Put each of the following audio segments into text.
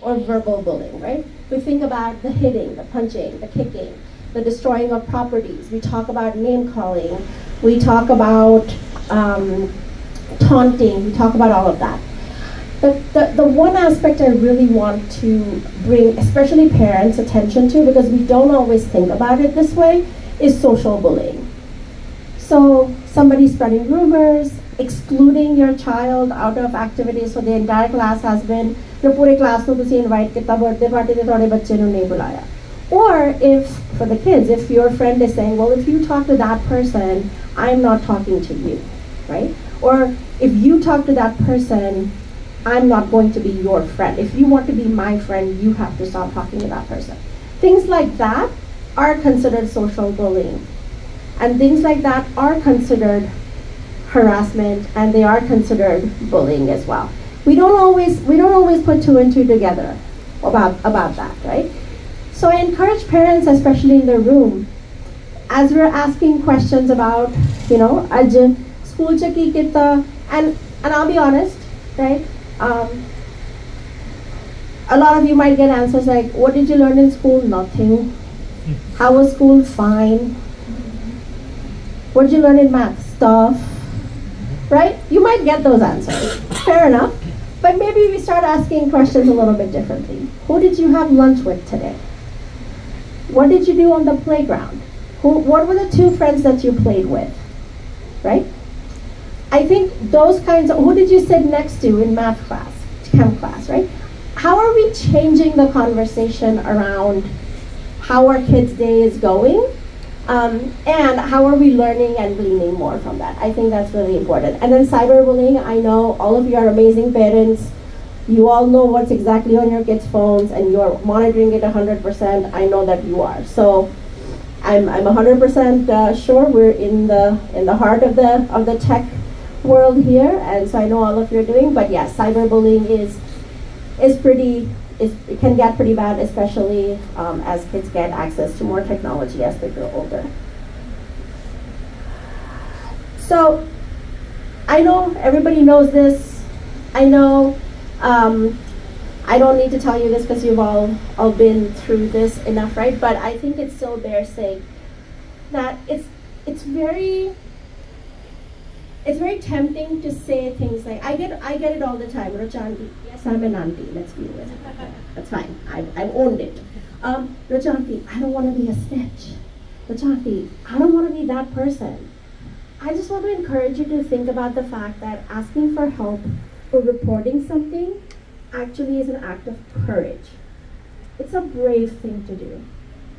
or verbal bullying, right? We think about the hitting, the punching, the kicking, the destroying of properties. We talk about name calling. We talk about taunting. We talk about all of that. The one aspect I really want to bring, especially parents' attention to, because we don't always think about it this way, is social bullying. So somebody spreading rumors, excluding your child out of activities. So the entire class has been, the pure class to invite kita birthday party te thode bacche nu nahi bulaya. Or if, for the kids, if your friend is saying, well, if you talk to that person, I'm not talking to you, right? Or if you talk to that person, I'm not going to be your friend. If you want to be my friend, you have to stop talking to that person. Things like that are considered social bullying. And things like that are considered harassment, and they are considered bullying as well. We don't always put two and two together about that, right? So I encourage parents, especially in the room, as we're asking questions about, you know, aj school cha ki kita, and I'll be honest, right? A lot of you might get answers like, what did you learn in school? Nothing. How was school? Fine. What did you learn in math? Stuff. Right? You might get those answers. Fair enough. But maybe we start asking questions a little bit differently. Who did you have lunch with today? What did you do on the playground? What were the two friends that you played with? Right? I think those kinds of, who did you sit next to in math class, chem class, right? How are we changing the conversation around how our kids' day is going? And how are we learning and gleaning more from that? I think that's really important. And then cyberbullying, I know all of you are amazing parents. You all know what's exactly on your kids' phones, and you're monitoring it 100%. I know that you are. So I'm 100% sure we're in the heart of the tech world here, and so I know all of you are doing. But yes, cyberbullying it can get pretty bad, especially as kids get access to more technology as they grow older. So I know everybody knows this. I know I don't need to tell you this because you've all been through this enough, right? But I think it still bears saying that it's very tempting to say things like, I get it all the time, Rucha auntie, yes, I'm an auntie, let's deal with it. That's fine, I've owned it. Rucha auntie, I don't want to be a snitch. Rucha auntie, I don't want to be that person. I just want to encourage you to think about the fact that asking for help or reporting something actually is an act of courage. It's a brave thing to do.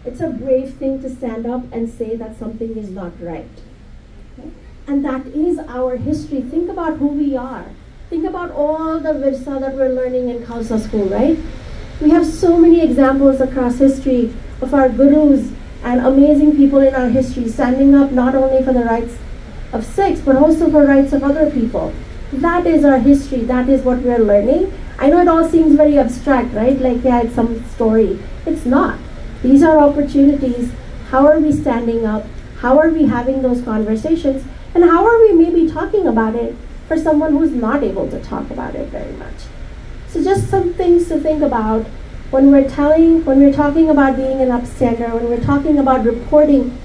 It's a brave thing to stand up and say that something is not right. Okay? And that is our history. Think about who we are. Think about all the virsa that we're learning in Khalsa school, right? We have so many examples across history of our gurus and amazing people in our history standing up not only for the rights of Sikhs, but also for rights of other people. That is our history. That is what we're learning. I know it all seems very abstract, right? Like, yeah, it's some story. It's not. These are opportunities. How are we standing up? How are we having those conversations? And how are we maybe talking about it for someone who's not able to talk about it very much? So just some things to think about when we're talking about being an upstander, when we're talking about reporting.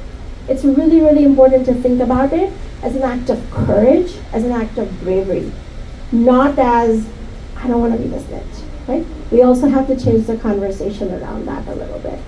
It's really, really important to think about it as an act of courage, as an act of bravery, not as, I don't want to be the snitch, right? We also have to change the conversation around that a little bit.